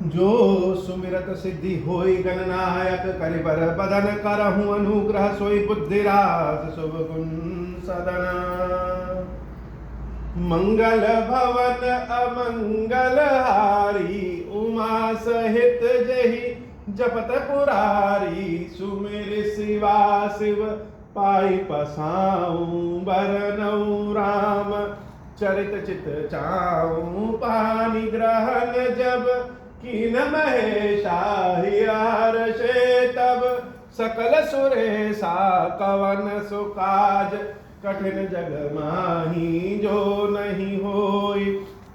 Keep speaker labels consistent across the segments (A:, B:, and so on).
A: जो सुमिरत सिद्धि होई गणनायक करिबर बदन करहु अनुग्रह सोई बुद्धिराज शुभ गुण सदन मंगल भवन अमंगल हारी उमा सहित जहि जपत पुरारी सुमिर शिवा शिव पाई पसाऊं बरनऊ राम चरित चित चाऊं पानी ग्रहण जब कीन महेशाहियार से तब सकल सुरेशा कवन सुकाज कठिन जग माही जो नहीं होई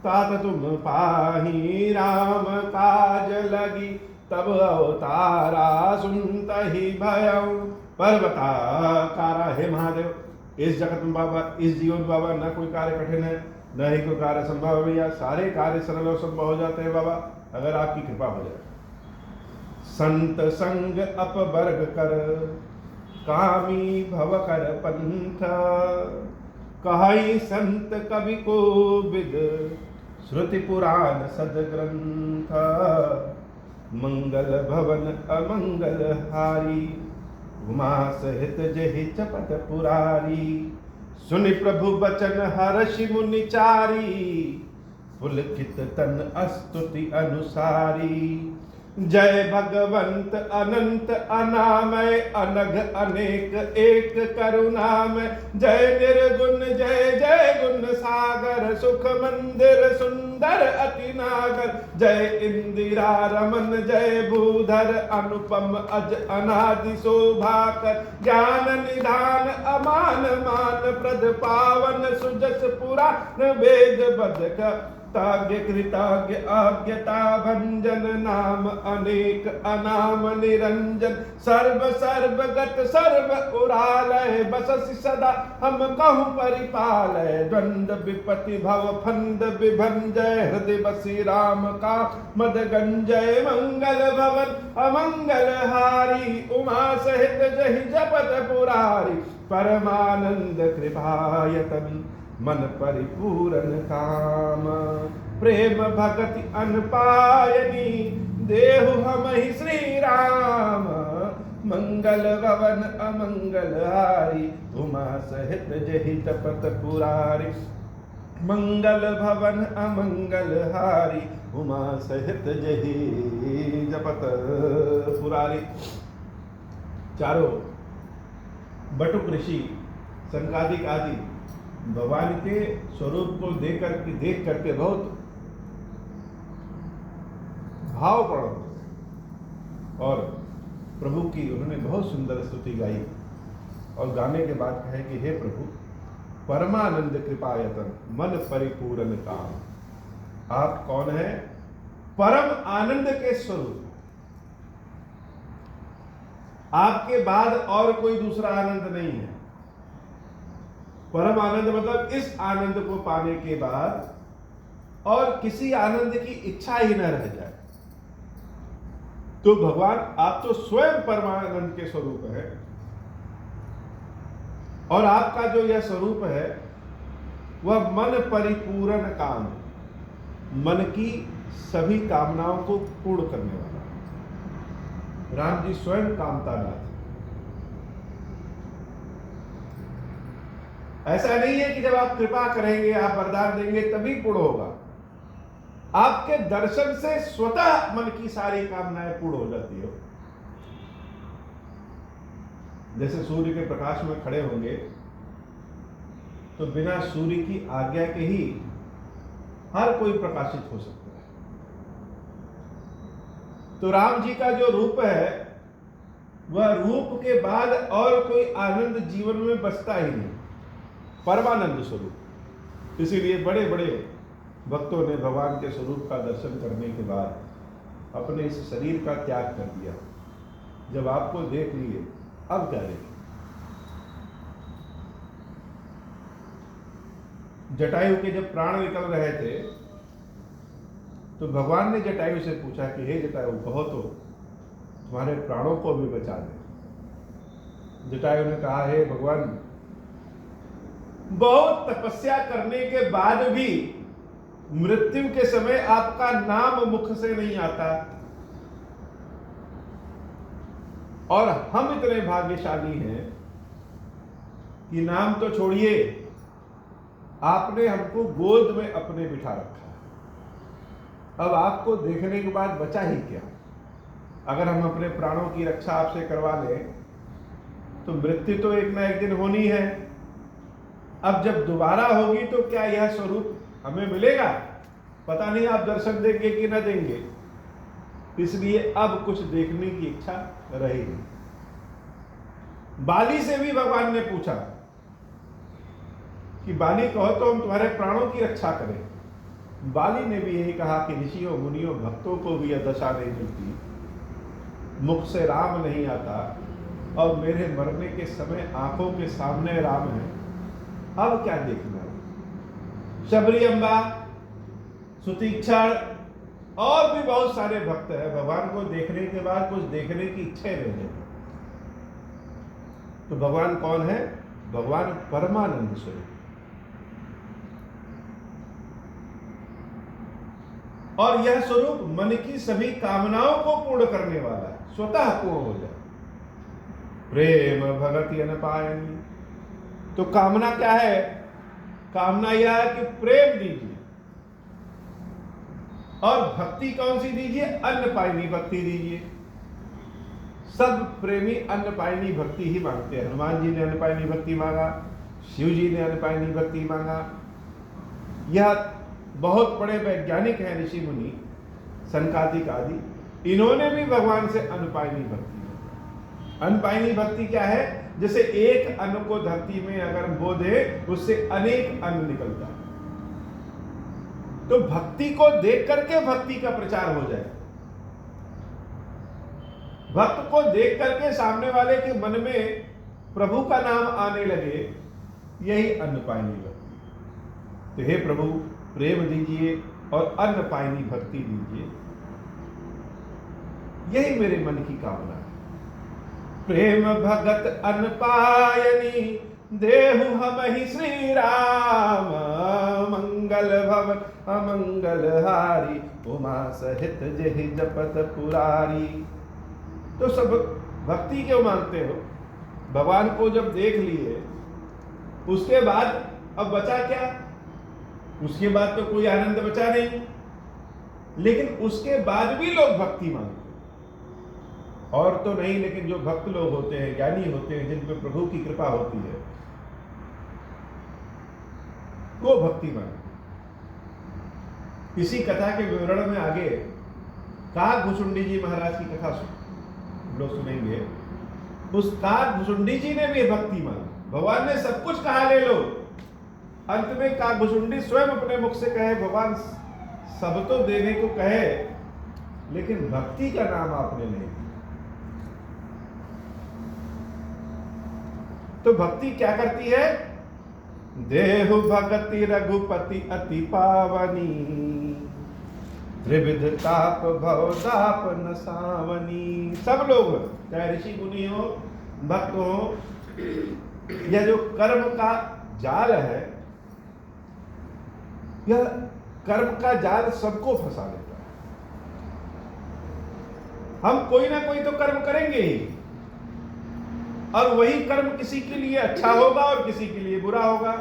A: तात तुम पाही राम काज लगी तब अवतारा सुनत ही भयऊ पर्वताकारा हे महादेव इस जगत में बाबा इस जीवन में बाबा न कोई कार्य कठिन है न ही कोई कार्य संभव है भैया सारे कार्य सरल और संभव हो जाते हैं बाबा अगर आपकी कृपा हो जाए संत संग अपवर्ग कर कामी भव कर पंथ कहाई संत कवि को विद श्रुति पुराण सदग्रंथ मंगल भवन अमंगल हारी उमा सहित जहि चपत पुरारी सुनि प्रभु बचन हर्षि मुनि चारी पुलकित तन अस्तुति अनुसारी जय भगवंत अनंत अनामय अनघ अनेक एक करुणामय जय निर्गुण जय जय गुण सागर सुख मंदिर सुंदर अति नागर जय इंदिरा रमन जय भूधर अनुपम अज अनादि शोभाकर ज्ञान निधान अमान मान प्रद पावन सुजस पुराण वेद बदक ताज्ञ कृताज्ञ आज्ञता भंजन नाम अनेक अनाम निरंजन सर्व सर्वगत सर्व उरालय बससि सदा हम कहूँ परिपालय द्वंद विपति भव फंद विभंजय हृदय बसी राम का मद गंजय मंगल भवन अमंगल हारी उमा सहित जहि जपत पुरारी परमानंद कृपायतन मन परिपूरन काम प्रेम भगति अनपायनी देहु हम ही श्री राम मंगल भवन अमंगल हारी उमा सहित जहि जपत पुरारी मंगल भवन अमंगल हारी उमा सहित जहि जपत पुरारी। चारों बटुक ऋषि संकादिक आदि भगवान के स्वरूप को देख करके बहुत भावपूर्ण और प्रभु की उन्होंने बहुत सुंदर स्तुति गाई और गाने के बाद कहे कि हे प्रभु परमानंद कृपायतन मन परिपूर्ण काम आप कौन है परम आनंद के स्वरूप आपके बाद और कोई दूसरा आनंद नहीं है। परम आनंद मतलब इस आनंद को पाने के बाद और किसी आनंद की इच्छा ही न रह जाए। तो भगवान आप तो स्वयं परमानंद के स्वरूप है और आपका जो यह स्वरूप है वह मन परिपूर्ण काम मन की सभी कामनाओं को पूर्ण करने वाला है। राम जी स्वयं कामता नाथ। ऐसा नहीं है कि जब आप कृपा करेंगे आप वरदान देंगे तभी पूर्ण होगा। आपके दर्शन से स्वतः मन की सारी कामनाएं पूर्ण हो जाती हो। जैसे सूर्य के प्रकाश में खड़े होंगे तो बिना सूर्य की आज्ञा के ही हर कोई प्रकाशित हो सकता है। तो राम जी का जो रूप है वह रूप के बाद और कोई आनंद जीवन में बचता ही नहीं, परमानंद स्वरूप। इसीलिए बड़े बड़े भक्तों ने भगवान के स्वरूप का दर्शन करने के बाद अपने इस शरीर का त्याग कर दिया। जब आपको देख लिए अब क्या देखें। जटायु के जब प्राण निकल रहे थे तो भगवान ने जटायु से पूछा कि हे जटायु कहो तो तुम्हारे प्राणों को भी बचा दे। जटायु ने कहा हे भगवान बहुत तपस्या करने के बाद भी मृत्यु के समय आपका नाम मुख से नहीं आता। और हम इतने भाग्यशाली हैं कि नाम तो छोड़िए, आपने हमको गोद में अपने बिठा रखा है। अब आपको देखने के बाद बचा ही क्या? अगर हम अपने प्राणों की रक्षा आपसे करवा लें तो मृत्यु तो एक ना एक दिन होनी है। अब जब दोबारा होगी तो क्या यह स्वरूप हमें मिलेगा? पता नहीं आप दर्शन देंगे कि न देंगे। इसलिए अब कुछ देखने की इच्छा रही नहीं। बाली से भी भगवान ने पूछा कि बाली कहो तो हम तुम्हारे प्राणों की रक्षा करें। बाली ने भी यही कहा कि ऋषियों मुनियों भक्तों को भी यह दशा नहीं मिलती, मुख से राम नहीं आता और मेरे मरने के समय आंखों के सामने राम है, अब क्या देखना है? शबरी अम्बा, सुतीक्षण और भी बहुत सारे भक्त हैं, भगवान को देखने के बाद कुछ देखने की इच्छा नहीं है। तो भगवान कौन है? भगवान परमानंद स्वरूप। और यह स्वरूप मन की सभी कामनाओं को पूर्ण करने वाला है, स्वतः पूर्ण हो जाए। प्रेम भगति अनपायनी। तो कामना क्या है? कामना यह है कि प्रेम दीजिए। और भक्ति कौन सी दीजिए? अन्नपायनी भक्ति दीजिए। सब प्रेमी अन्नपायनी भक्ति ही मांगते हैं। हनुमान जी ने अन्नपायनी भक्ति मांगा, शिव जी ने अन्नपायनी भक्ति मांगा। यह बहुत बड़े वैज्ञानिक हैं ऋषि मुनि, सनकादिक आदि, इन्होंने भी भगवान से अन्नपायनी भक्ति मांगा। अन्नपायनी भक्ति क्या है? जैसे एक अन्न को धरती में अगर बो दे उससे अनेक अन्न निकलता है। तो भक्ति को देख करके भक्ति का प्रचार हो जाए। भक्त को देख करके सामने वाले के मन में प्रभु का नाम आने लगे, यही अन्नपायनी भक्ति। तो हे प्रभु प्रेम दीजिए और अन्नपायनी भक्ति दीजिए, यही मेरे मन की कामना है। प्रेम भगत अन्नपायनी देहु हमहि श्री राम, मंगल भवन अमंगल हारी, उमा सहित जेहि जपत पुरारी। तो सब भक्ति क्यों मांगते हो? भगवान को जब देख लिए उसके बाद अब बचा क्या? उसके बाद तो कोई आनंद बचा नहीं। लेकिन उसके बाद भी लोग भक्ति मांगते, और तो नहीं, लेकिन जो भक्त लोग होते हैं, ज्ञानी होते हैं, जिन पर प्रभु की कृपा होती है, वो भक्ति मांगते। इसी कथा के विवरण में आगे काकभुसुंडी जी महाराज की कथा लोग सुनेंगे। उस काकभुसुंडी जी ने भी भक्ति मांगी। भगवान ने सब कुछ कहा ले लो, अंत में काकभुसुंडी स्वयं अपने मुख से कहे भगवान सब तो देने को कहे, लेकिन भक्ति का नाम आपने नहीं दिया। तो भक्ति क्या करती है? देहु भगति रघुपति अति पावनी, त्रिविध ताप भवदाप न सावनी। सब लोग, चाहे ऋषि मुनि हो, भक्त हो, यह जो कर्म का जाल है, यह कर्म का जाल सबको फंसा देता है। हम कोई ना कोई तो कर्म करेंगे ही, और वही कर्म किसी के लिए अच्छा होगा और किसी के लिए बुरा होगा।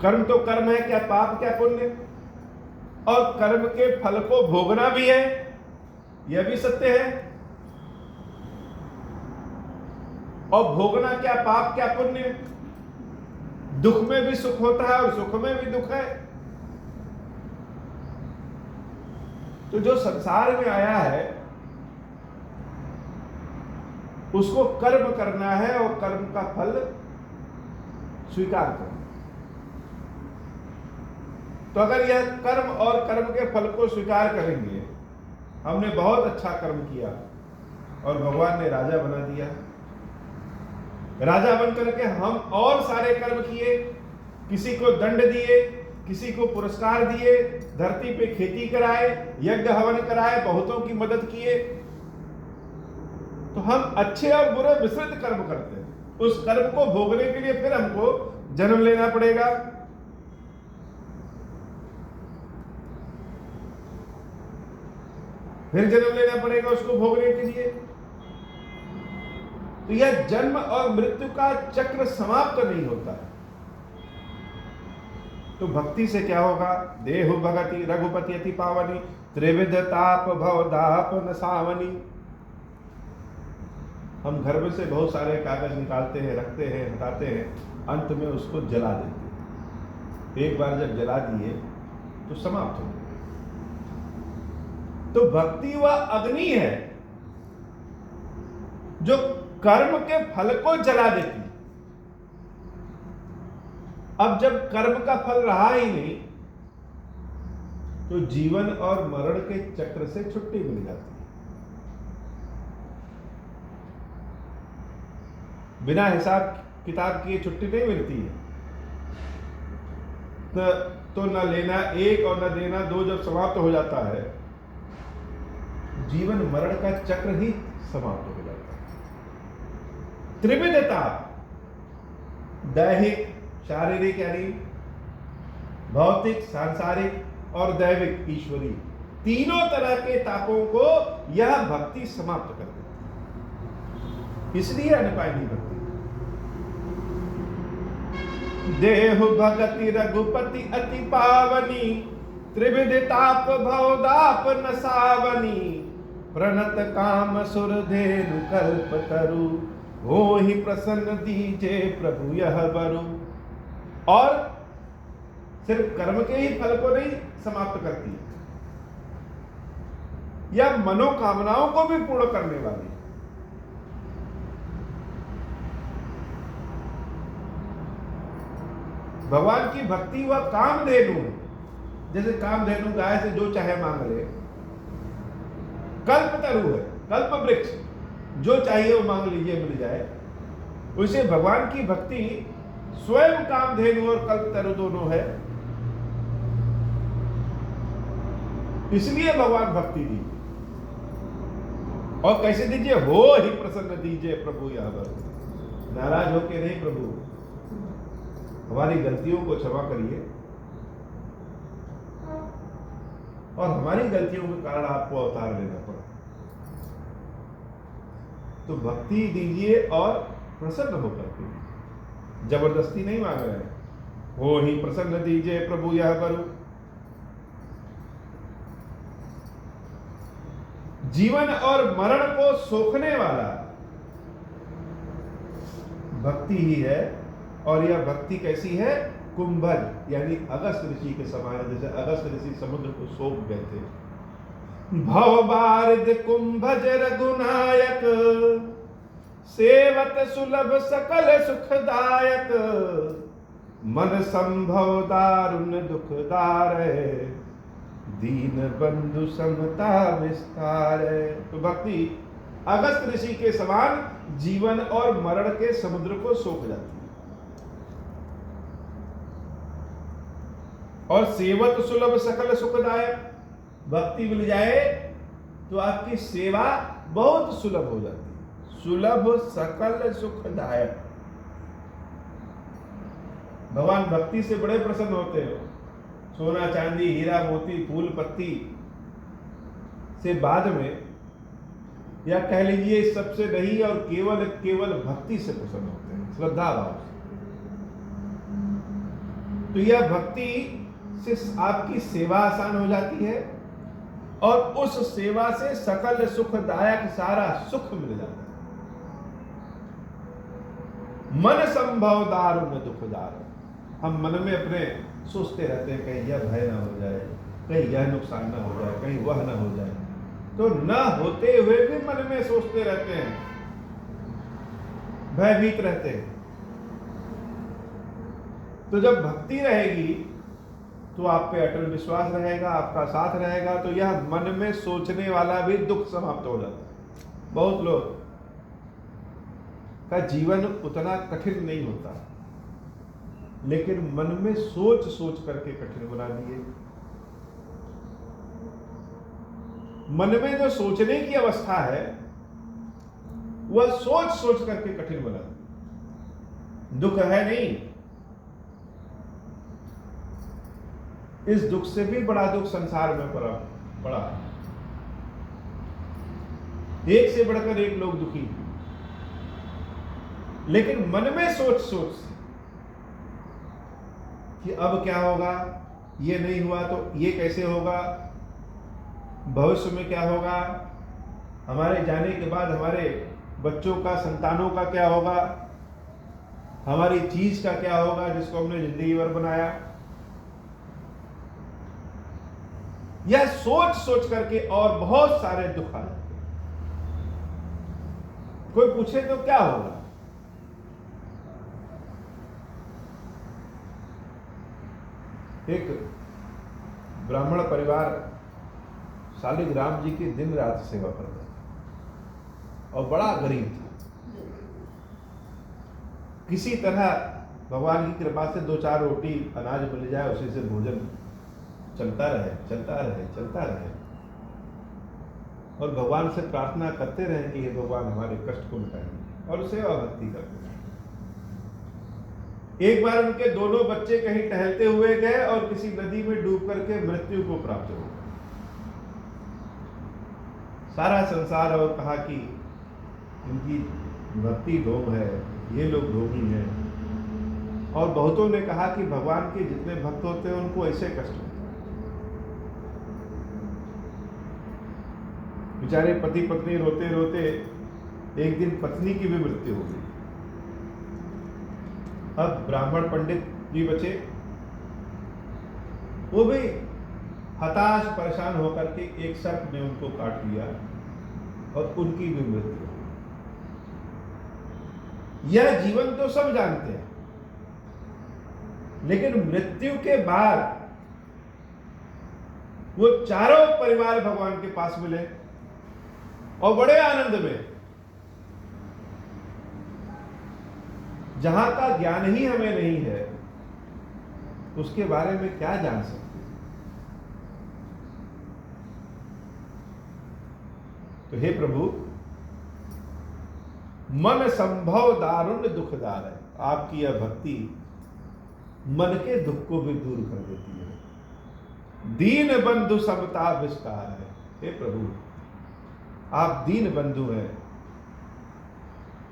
A: कर्म तो कर्म है, क्या पाप क्या पुण्य, और कर्म के फल को भोगना भी है, यह भी सत्य है। और भोगना क्या पाप क्या पुण्य, दुख में भी सुख होता है और सुख में भी दुख है। तो जो संसार में आया है उसको कर्म करना है और कर्म का फल स्वीकार करना। तो अगर यह कर्म और कर्म के फल को स्वीकार करेंगे, हमने बहुत अच्छा कर्म किया और भगवान ने राजा बना दिया, राजा बन करके हम और सारे कर्म किए, किसी को दंड दिए, किसी को पुरस्कार दिए, धरती पे खेती कराए, यज्ञ हवन कराए, बहुतों की मदद किए, तो हम अच्छे और बुरे मिश्रित कर्म करते हैं। उस कर्म को भोगने के लिए फिर हमको जन्म लेना पड़ेगा। फिर जन्म लेना पड़ेगा उसको भोगने के लिए। तो यह जन्म और मृत्यु का चक्र समाप्त नहीं होता है। तो भक्ति से क्या होगा? देहु भगति रघुपति अति पावनी, त्रिविध ताप भवदाप न सावनी। हम घर में से बहुत सारे कागज निकालते हैं, रखते हैं, हटाते हैं, अंत में उसको जला देते हैं। एक बार जब जला दिए तो समाप्त हो गए। तो भक्ति वह अग्नि है जो कर्म के फल को जला देती है। अब जब कर्म का फल रहा ही नहीं तो जीवन और मरण के चक्र से छुट्टी मिल जाती है। बिना हिसाब किताब किए छुट्टी नहीं मिलती है। तो न लेना एक और न देना दो जब समाप्त हो जाता है, जीवन मरण का चक्र ही समाप्त हो जाता है। त्रिविधता, दैहिक शारीरिक यानी भौतिक सांसारिक और दैविक ईश्वरी, तीनों तरह के तापों को यह भक्ति समाप्त कर देती है। इसलिए अनपायनी भक्ति। देहु भगति रघुपति अति पावनी, त्रिविध ताप भवदाप न सावनी, प्रणत काम सुर धेनु कल्प तरु, हो ही प्रसन्न दीजे प्रभु यह बरु। और सिर्फ कर्म के ही फल को नहीं समाप्त करती, यह मनोकामनाओं को भी पूर्ण करने वाली है। भगवान की भक्ति वह कामधेनु है। जैसे कामधेनु गाय से जो चाहे मांग ले, कल्पतरु है, कल्प वृक्ष, जो चाहिए वो मांग लीजिए मिल जाए। उसे भगवान की भक्ति स्वयं कामधेनु और कल्पतरु दोनों है। इसलिए भगवान भक्ति दी। और कैसे दीजिए? हो ही प्रसन्न दीजिए प्रभु यह बर। नाराज होके नहीं, प्रभु हमारी गलतियों को क्षमा करिए, और हमारी गलतियों के कारण आपको अवतार लेना पड़ा। तो भक्ति दीजिए और प्रसन्न होकर के, जबरदस्ती नहीं मांग रहे हैं। हो ही प्रसन्न दीजिए प्रभु यह बरु। जीवन और मरण को सोखने वाला भक्ति ही है। और यह भक्ति कैसी है? कुंभज यानी अगस्त ऋषि के समान। जैसे अगस्त ऋषि समुद्र को सोख गए थे। भव बारिद कुंभज रघुनायक, सेवत सुलभ सकल सुखदायक, मन संभव दारुण दुखदार, दीन बंधु समता विस्तार। तो भक्ति अगस्त ऋषि के समान जीवन और मरण के समुद्र को सोख जाती है। और सेवत सुलभ सकल सुखदायक, भक्ति मिल जाए तो आपकी सेवा बहुत सुलभ हो जाती है। सुलभ सकल सुखदायक। भगवान भक्ति से बड़े प्रसन्न होते हो। सोना चांदी हीरा मोती फूल पत्ती से बाद में, या कह लीजिए सबसे नहीं, और केवल केवल भक्ति से प्रसन्न होते हैं, श्रद्धा भाव से। तो यह भक्ति से आपकी सेवा आसान हो जाती है, और उस सेवा से सकल सुखदायक सारा सुख मिल जाता है। मन संभव दारुण दुखदार। हम मन में अपने सोचते रहते हैं, कहीं यह भय ना हो जाए, कहीं यह नुकसान ना हो जाए, कहीं वह ना हो जाए। तो न होते हुए भी मन में सोचते रहते हैं, भयभीत रहते हैं। तो जब भक्ति रहेगी तो आप पे अटल विश्वास रहेगा, आपका साथ रहेगा, तो यह मन में सोचने वाला भी दुख समाप्त हो जाता है। बहुत लोग का जीवन उतना कठिन नहीं होता, लेकिन मन में सोच सोच करके कठिन बना दिए। मन में जो सोचने की अवस्था है वह सोच सोच करके कठिन बना दी। दुख है नहीं, इस दुख से भी बड़ा दुख संसार में पड़ा। एक से बढ़कर एक लोग दुखी हैं। लेकिन मन में सोच सोच से कि अब क्या होगा, ये नहीं हुआ तो ये कैसे होगा, भविष्य में क्या होगा, हमारे जाने के बाद हमारे बच्चों का, संतानों का क्या होगा, हमारी चीज का क्या होगा जिसको हमने जिंदगी भर बनाया। यह सोच सोच करके और बहुत सारे दुख आ जाते। कोई पूछे तो क्या होगा, एक ब्राह्मण परिवार शालिग्राम जी की दिन रात सेवा करता था और बड़ा गरीब था। किसी तरह भगवान की कृपा से 2-4 रोटी अनाज मिल जाए, उसी से भोजन चलता रहे चलता रहे चलता रहे, और भगवान से प्रार्थना करते रहे कि हे भगवान हमारे कष्ट को मिटाएंगे, और सेवा भक्ति करते रहे। एक बार उनके दोनों बच्चे कहीं टहलते हुए गए और किसी नदी में डूब करके मृत्यु को प्राप्त हो गए। सारा संसार और कहा कि इनकी भक्ति ढोंग है, ये लोग ढोंगी हैं, और बहुतों ने कहा कि भगवान के जितने भक्त होते हैं उनको ऐसे कष्ट होते हैं। बेचारे पति पत्नी रोते रोते एक दिन पत्नी की भी मृत्यु हो गई। अब ब्राह्मण पंडित भी बचे, वो भी हताश परेशान होकर के एक सर्प ने उनको काट लिया और उनकी भी मृत्यु। यह जीवन तो सब जानते हैं, लेकिन मृत्यु के बाद वो चारों परिवार भगवान के पास मिले और बड़े आनंद में। जहां का ज्ञान ही हमें नहीं है, उसके बारे में क्या जान सकते। तो हे प्रभु, मन संभव दारुण दुखदार है। आपकी यह भक्ति मन के दुख को भी दूर कर देती है। दीन बंधु समता विस्तार है। हे प्रभु, आप दीन बंधु हैं।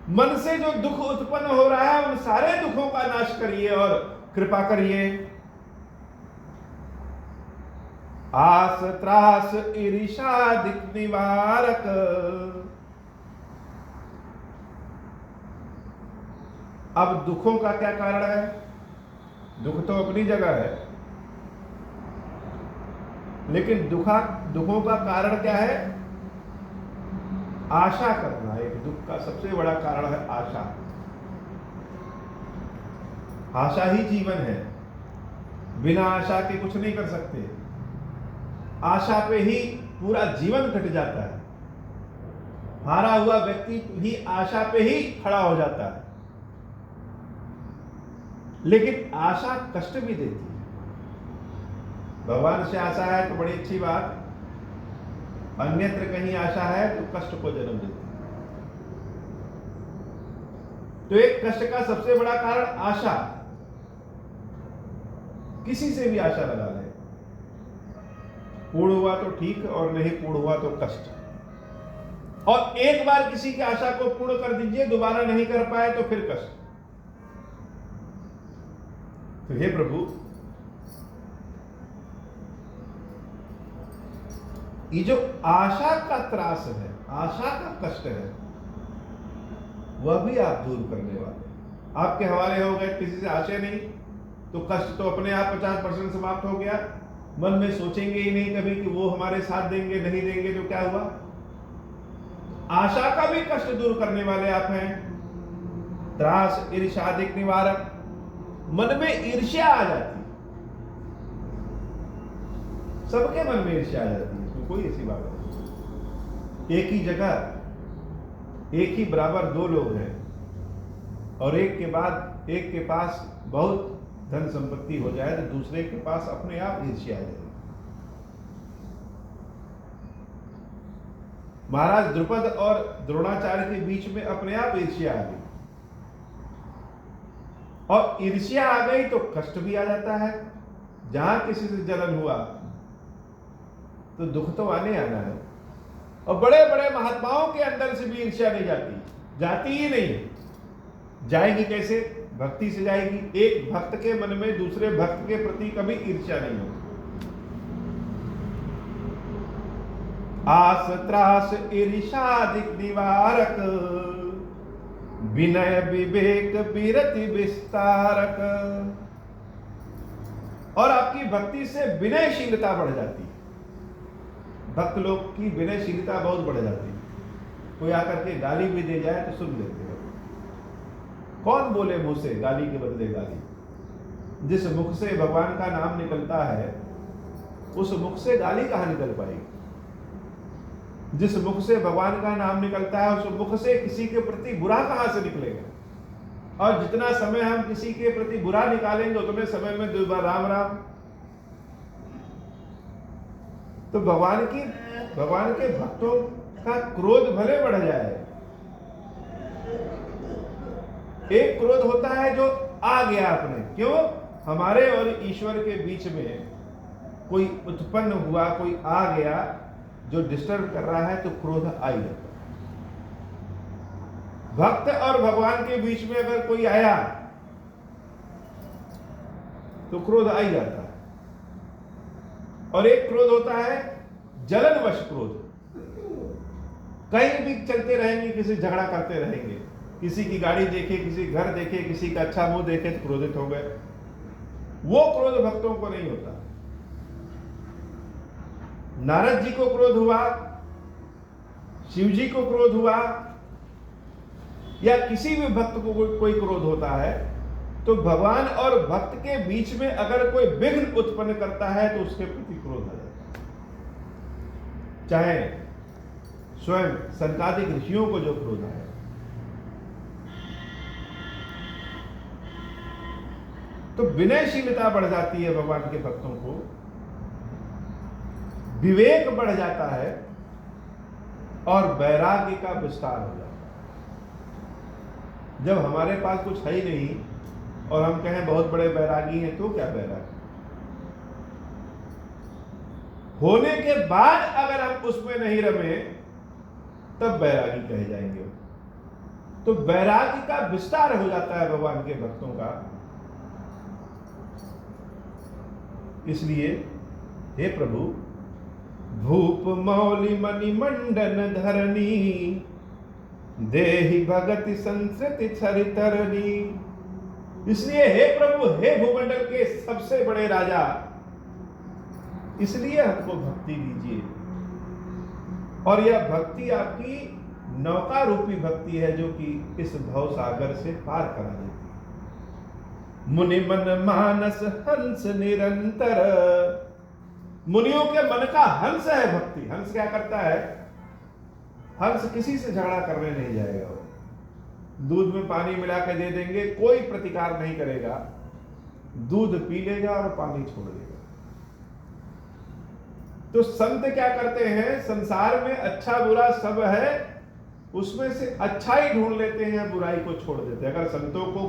A: मन से जो दुख उत्पन्न हो रहा है उन सारे दुखों का नाश करिए और कृपा करिए। आस त्रास ईर्ष्या दिक निवारक, अब दुखों का क्या कारण है? दुख तो अपनी जगह है, लेकिन दुखों का कारण क्या है? आशा करना। एक दुख का सबसे बड़ा कारण है आशा। आशा ही जीवन है, बिना आशा के कुछ नहीं कर सकते। आशा पे ही पूरा जीवन कट जाता है। हारा हुआ व्यक्ति भी आशा पे ही खड़ा हो जाता है। लेकिन आशा कष्ट भी देती है। भगवान से आशा है तो बड़ी अच्छी बात, अन्यत्र कहीं आशा है तो कष्ट को जन्म देती है। तो एक कष्ट का सबसे बड़ा कारण आशा। किसी से भी आशा लगा ले, पूर्ण हुआ तो ठीक और नहीं पूर्ण हुआ तो कष्ट। और एक बार किसी की आशा को पूर्ण कर दीजिए, दोबारा नहीं कर पाए तो फिर कष्ट। तो हे प्रभु, ये जो आशा का त्रास है, आशा का कष्ट है, वह भी आप दूर करने वाले। आपके हवाले हो गए, किसी से आशा नहीं तो कष्ट तो अपने आप 50% समाप्त हो गया। मन में सोचेंगे ही नहीं कभी कि वो हमारे साथ देंगे, नहीं देंगे तो क्या हुआ। आशा का भी कष्ट दूर करने वाले आप हैं। त्रास ईर्ष्या दिक निवारक, मन में ईर्ष्या आ जाती है, सबके मन में ईर्ष्या आ जाती है, कोई ऐसी बात नहीं। एक ही जगह एक ही बराबर दो लोग हैं और एक के पास बहुत धन संपत्ति हो जाए तो दूसरे के पास अपने आप ईर्ष्या आ जाएगी। महाराज द्रुपद और द्रोणाचार्य के बीच में अपने आप ईर्ष्या आ गई, और ईर्ष्या आ गई तो कष्ट भी आ जाता है। जहां किसी से जलन हुआ तो दुख तो आने आना है। और बड़े बड़े महात्माओं के अंदर से भी ईर्ष्या नहीं जाती, जाती ही नहीं। जाएगी कैसे? भक्ति से जाएगी। एक भक्त के मन में दूसरे भक्त के प्रति कभी ईर्ष्या नहीं होती। आस त्रास ईर्षादिक निवारक, विनय विवेक विरति विस्तारक। और आपकी भक्ति से विनयशीलता बढ़ जाती है। भक्त लोग की विनयशीलता बहुत बढ़ जाती है। कोई आकर के गाली भी दे जाए तो सुन लेते हो। कौन बोले मुंह से गाली के बदले गाली? जिस मुख से भगवान का नाम निकलता है उस मुख से गाली कहां निकल पाएगी? जिस मुख से भगवान का नाम निकलता है उस मुख से किसी के प्रति बुरा कहां से निकलेगा? और जितना समय हम किसी के प्रति बुरा निकालेंगे उतने समय में 2 बार राम राम। तो भगवान के भक्तों का क्रोध भले बढ़ जाए, एक क्रोध होता है जो आ गया अपने, क्यों? हमारे और ईश्वर के बीच में कोई उत्पन्न हुआ, कोई आ गया जो डिस्टर्ब कर रहा है, तो क्रोध आ ही जाता है। भक्त और भगवान के बीच में अगर कोई आया तो क्रोध आ ही जाता है। और एक क्रोध होता है जलनवश क्रोध। कहीं भी चलते रहेंगे, किसी झगड़ा करते रहेंगे, किसी की गाड़ी देखे, किसी घर देखे, किसी का अच्छा मुंह देखे तो क्रोधित हो गए। वो क्रोध भक्तों को नहीं होता। नारद जी को क्रोध हुआ, शिव जी को क्रोध हुआ, या किसी भी भक्त को कोई क्रोध होता है, तो भगवान और भक्त के बीच में अगर कोई विघ्न उत्पन्न करता है तो उसके प्रति क्रोध आ जाता है। चाहे स्वयं सनकादिक ऋषियों को जो क्रोध आया। तो विनयशीलता बढ़ जाती है भगवान के भक्तों को, विवेक बढ़ जाता है और वैराग्य का विस्तार हो जाता है। जब हमारे पास कुछ है ही नहीं और हम कहें बहुत बड़े वैरागी हैं, तो क्या वैरागी? होने के बाद अगर हम उसमें नहीं रमे तब वैरागी कहे जाएंगे। तो वैराग्य का विस्तार हो जाता है भगवान के भक्तों का। इसलिए हे प्रभु, भूप मौलि मणि मंडन धरनी, देहि भगति संस्कृति छरितरनी। इसलिए हे प्रभु, हे भूमंडल के सबसे बड़े राजा, इसलिए हमको भक्ति दीजिए। और यह भक्ति आपकी नौका रूपी भक्ति है जो कि इस भव सागर से पार करा देती है। मुनि मन मानस हंस निरंतर। मुनियों के मन का हंस है भक्ति। हंस क्या करता है? हंस किसी से झगड़ा करने नहीं जाएगा। वो दूध में पानी मिला के दे देंगे, कोई प्रतिकार नहीं करेगा, दूध पी लेगा और पानी छोड़ देगा। तो संत क्या करते हैं? संसार में अच्छा बुरा सब है, उसमें से अच्छा ही ढूंढ लेते हैं, बुराई को छोड़ देते हैं। अगर संतों को